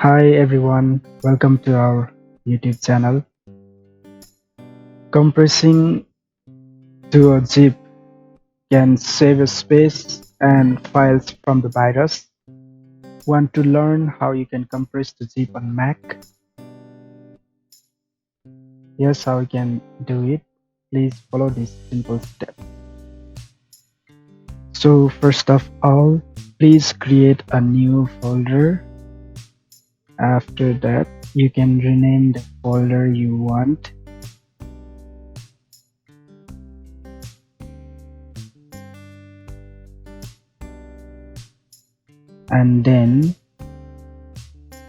Hi everyone, welcome to our YouTube channel. Compressing to a zip can save space and files from the virus. Want to learn how you can compress the zip on Mac? Here's how you can do it. Please follow this simple step. So first of all, please create a new folder. After that, you can rename the folder you want. And then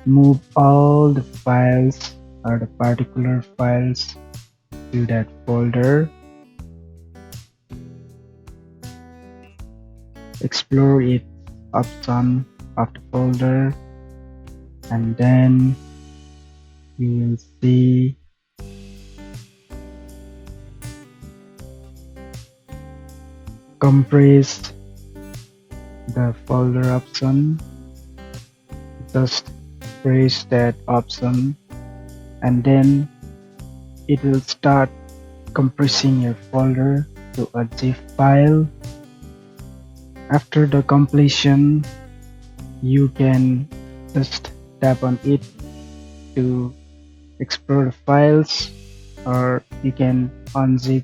move all the files or the particular files to that folder. Explore its option of the folder, and then you will see compress the folder option. Just press that option and then it will start compressing your folder to a zip file. After the completion, you can just tap on it to explore the files, or you can unzip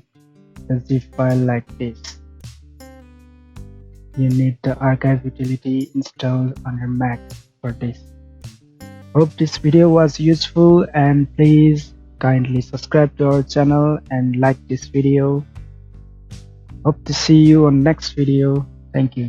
the zip file like this. You need the archive utility installed on your Mac for this. Hope this video was useful, and please kindly subscribe to our channel and like this video. Hope to see you on next video. Thank you.